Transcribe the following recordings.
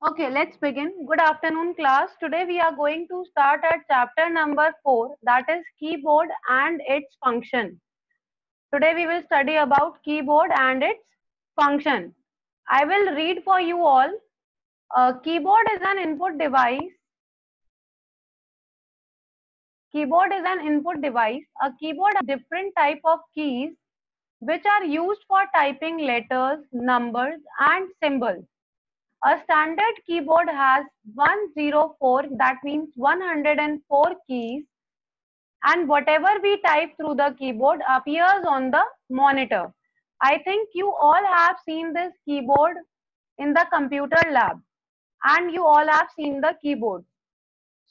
Okay, let's begin. Good afternoon, class. Today we are going to start at chapter number 4, that is keyboard and its function. Today we will study about keyboard and its function. I will read for you all. Keyboard is an input device. Keyboard is an input device. A keyboard has different type of keys which are used for typing letters, numbers and symbols. A standard keyboard has 104, that means 104 keys, and whatever we type through the keyboard appears on the monitor. I think you all have seen this keyboard in the computer lab and you all have seen the keyboard.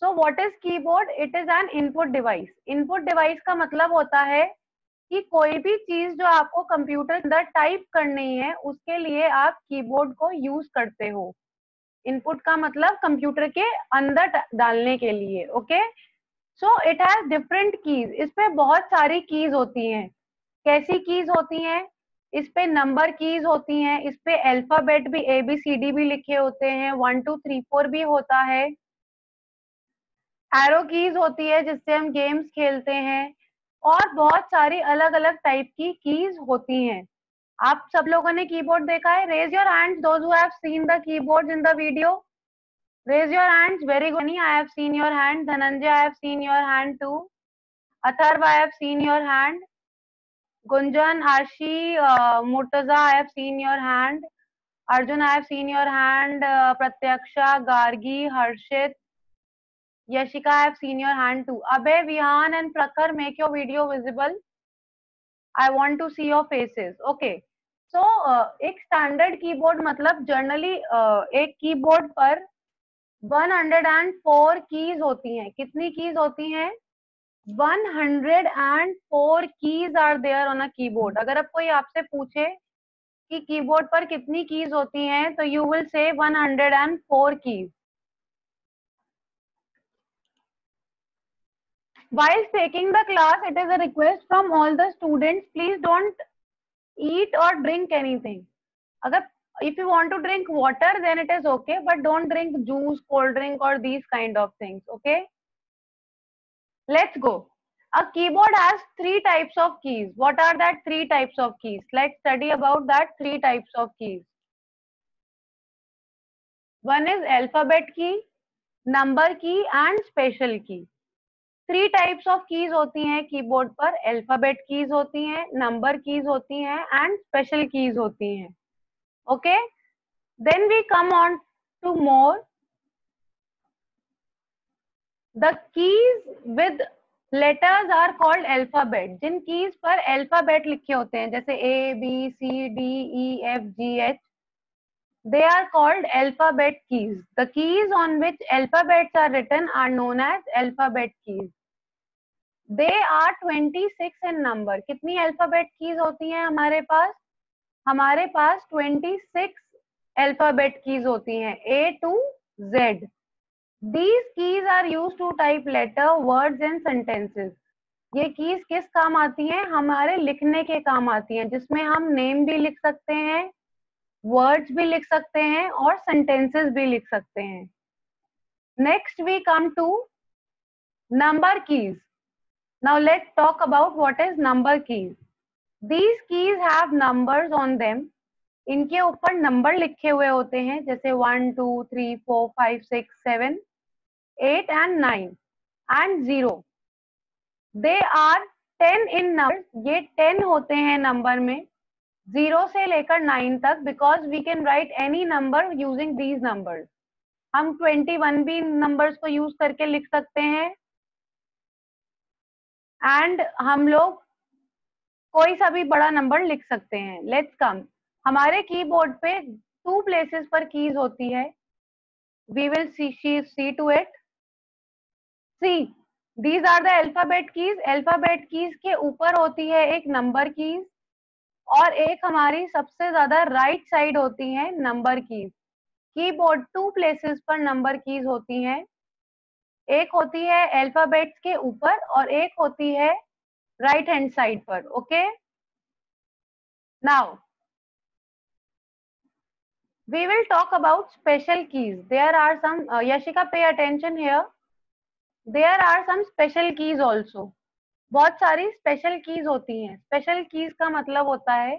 So what is keyboard? It is an input device. Input device का मतलब होता है कि कोई भी चीज जो आपको कंप्यूटर के अंदर टाइप करनी है उसके लिए आप कीबोर्ड को यूज करते हो. इनपुट का मतलब कंप्यूटर के अंदर डालने के लिए. Okay, so it has different keys. इस पे बहुत सारी कीज होती हैं. कैसी कीज होती हैं? इस पे नंबर कीज होती हैं, इस पे अल्फाबेट भी ABCD भी लिखे होते हैं, 1 2 3 4 भी होता है. एरो कीज होती है जिससे हम गेम्स खेलते हैं और बहुत सारी अलग अलग टाइप की कीज होती हैं. आप सब लोगों ने कीबोर्ड देखा है? Raise your hands those who have seen the keyboard in the video. Raise your hands. Very good. I have seen your hand. Dhananjay, I have seen your hand too. Atharva, I have seen your hand. Gunjan, Arshi, Murtaza, I have seen your hand. Arjun, I have seen your hand. Pratyaksha, Gargi, Harshit, Yashika, I have seen your hand too. Abhay, Vihan and Prakhar, make your video visible. I want to see your faces. Okay. So, एक standard keyboard मतलब generally एक keyboard पर 104 keys होती हैं. कितनी keys होती हैं? 104 keys are there on a keyboard. अगर अब कोई आपसे पूछे कि कीबोर्ड पर कितनी कीज होती हैं तो you will say 104 keys. While taking the class, it is a request from all the students, please don't eat or drink anything. अगर if you want to drink water then it is okay, but don't drink juice, cold drink or these kind of things. Okay, let's go. A keyboard has three types of keys. What are that three types of keys? Let's study about that three types of keys. One is alphabet key, number key and special key. Three types of keys होती हैं keyboard पर. Alphabet keys होती हैं, number keys होती हैं and special keys होती हैं. Okay, then we come on to more. The keys with letters are called alphabet. जिन कीज पर अल्फाबेट लिखे होते हैं जैसे ABCDEFGH, they are called alphabet keys. The keys on which alphabets are written are known as alphabet keys. They are 26 in number. कितनी alphabet keys होती हैं हमारे पास? हमारे पास 26 अल्फाबेट कीज होती हैं, A to Z. These keys are used to type letter, words and sentences. ये keys किस काम आती हैं? हमारे लिखने के काम आती हैं, जिसमें हम नेम भी लिख सकते हैं, वर्ड्स भी लिख सकते हैं और सेंटेंसेस भी लिख सकते हैं. Next we come to number keys. Now let's talk about what is number keys. These keys have numbers on them. इनके ऊपर नंबर लिखे हुए होते हैं जैसे 1 2 3 4 5 6 7 8 and 9 and 0. They are 10 in numbers. ये 10 होते हैं नंबर में 0 से लेकर 9 तक, because we can write any number using these numbers. हम 21 भी नंबर्स को यूज करके लिख सकते हैं एंड हम लोग कोई सा भी बड़ा नंबर लिख सकते हैं. Let's come. हमारे कीबोर्ड पे 2 प्लेसेस पर कीज होती है. We will see to it. See, these are the alphabet keys. Alphabet keys के ऊपर होती है एक नंबर कीज और एक हमारी सबसे ज्यादा राइट साइड होती है नंबर कीज. कीबोर्ड 2 प्लेसेस पर नंबर कीज होती हैं. एक होती है अल्फाबेट्स के ऊपर और एक होती है राइट हैंड साइड पर. Okay, now We will talk about special keys. There are some, Yashika, pay attention here. There are some special keys also. बहुत सारी स्पेशल कीज होती हैं. स्पेशल कीज का मतलब होता है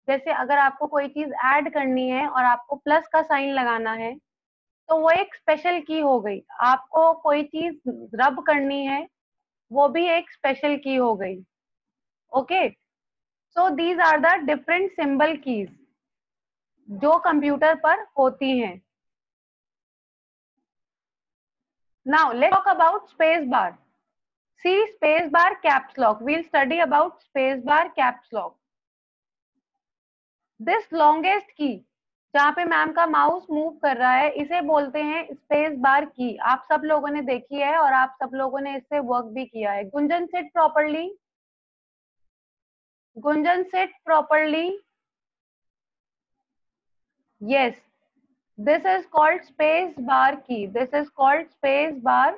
जैसे अगर आपको कोई चीज ऐड करनी है और आपको प्लस का साइन लगाना है तो वो एक स्पेशल की हो गई. आपको कोई चीज रब करनी है वो भी एक स्पेशल की हो गई. Okay, so these are the different symbol keys जो कंप्यूटर पर होती हैं. Now let's talk about space bar. See space bar, caps lock. We'll study about space bar, caps lock. This longest key जहाँ पे ma'am का mouse move कर रहा है इसे बोलते हैं स्पेस बार की. आप सब लोगों ने देखी है और आप सब लोगों ने इससे वर्क भी किया है. Gunjan, sit properly. Gunjan, sit properly. Yes, this is called space bar key. This is called space bar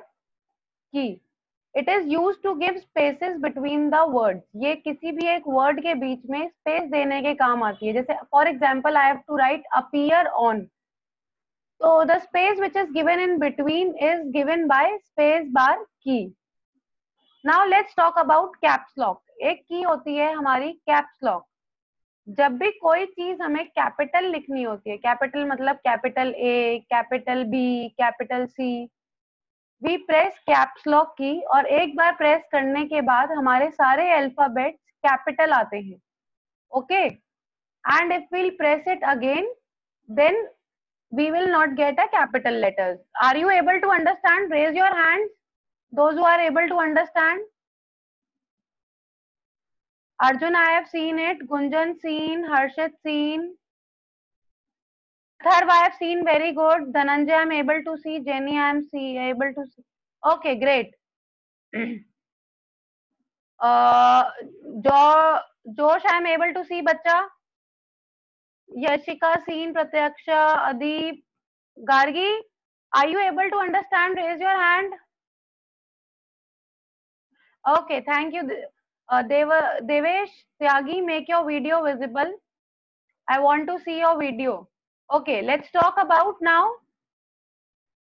key. It is used to give spaces between the words. ये किसी भी एक word के बीच में space देने के काम आती है. जैसे for example, I have to write appear on. So the space which is given in between is given by space bar key. Now let's talk about caps lock. एक की होती है हमारी caps lock. जब भी कोई चीज हमें कैपिटल लिखनी होती है, कैपिटल मतलब capital A, capital B, capital C, we press caps lock key और एक बार प्रेस करने के बाद हमारे सारे अल्फाबेट्स कैपिटल आते हैं. Okay, and if we'll press it again then we will not get a capital letters. Are you able to understand? Raise your hands those who are able to understand. Arjun, I have seen it. Gunjan seen. Harshit seen. Tharv, I have seen. Very good. Dhananjay, I am able to see. Jenny, I am able to see. Okay, great. Josh, I am able to see. Bacha. Yashika seen. Pratyaksha, Adeep, Gargi, are you able to understand? Raise your hand. Okay, thank you. Devesh, Tyagi, make your video visible. I want to see your video. Okay, let's talk about now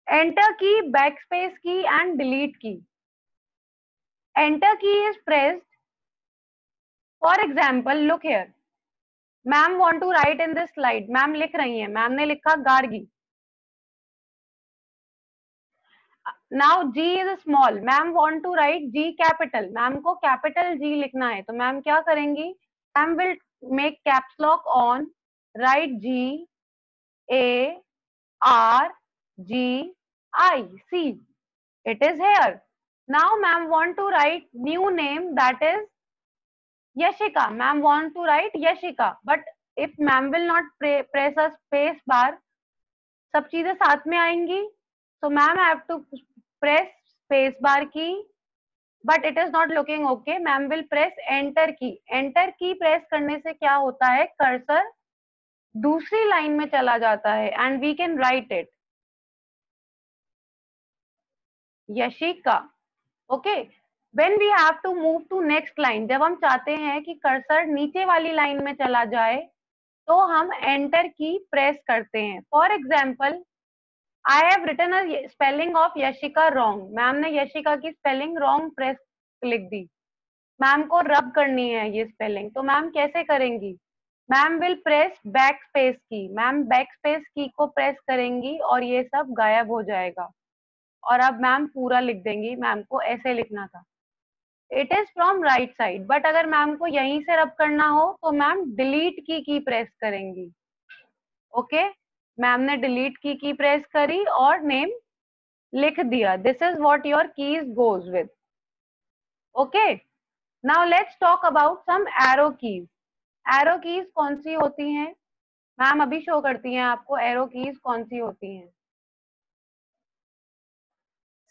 enter key, backspace key and delete key. Enter key is pressed. For example, look here. Ma'am want to write in this slide. Ma'am लिख रही हैं. Ma'am ने लिखा Gargi. Now G is small. Ma'am want to write G capital. Ma'am को capital G लिखना है. तो ma'am क्या करेंगी? Ma'am will make caps lock on. Write G A R G I. See, it is here. Now ma'am want to write new name, that is Yashika. Ma'am want to write Yashika, but if ma'am will not press a space bar, सब चीजें साथ में आएंगी. So ma'am have to press space bar key, but it is not looking okay. Ma'am will press enter key. Enter key press करने से क्या होता है? Cursor दूसरी लाइन में चला जाता है and we can write it Yashika. Okay, when we have to move to next line, जब हम चाहते हैं कि कर्सर नीचे वाली लाइन में चला जाए तो हम एंटर की प्रेस करते हैं. For example, I have written a spelling of Yashika wrong. Ma'am ने यशिका की स्पेलिंग रॉन्ग प्रेस लिख दी. मैम को रब करनी है ये स्पेलिंग, तो मैम कैसे करेंगी? Ma'am will press back space की. मैम बैक स्पेस की को प्रेस करेंगी और ये सब गायब हो जाएगा और अब मैम पूरा लिख देंगी. मैम को ऐसे लिखना था. It is from right side, but अगर मैम को यहीं से रब करना हो तो मैम डिलीट की प्रेस करेंगी. ओके, मैम ने डिलीट की प्रेस करी और नेम लिख दिया. This is what your keys goes with. Okay, now let's talk about some arrow keys. Arrow keys कौन सी होती हैं? मैम अभी शो करती हैं आपको एरो कीज कौन सी होती हैं.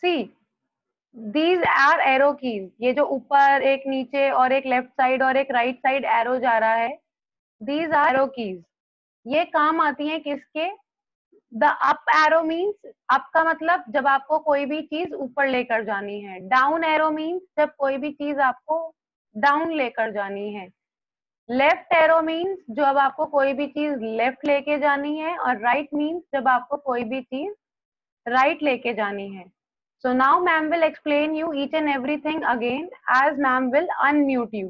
सी, These are arrow keys. ये जो ऊपर एक नीचे और एक लेफ्ट साइड और एक राइट साइड एरो जा रहा है, These are arrow keys. ये काम आती हैं किसके? The up arrow means up का मतलब जब आपको कोई भी चीज ऊपर लेकर जानी है. Down arrow means जब कोई भी चीज आपको डाउन लेकर जानी है. लेफ्ट एरो मीन्स जब आपको कोई भी चीज लेफ्ट लेके जानी है, और राइट मीन्स जब आपको कोई भी चीज राइट लेके जानी है. So now ma'am will explain you each and everything again as ma'am will unmute you.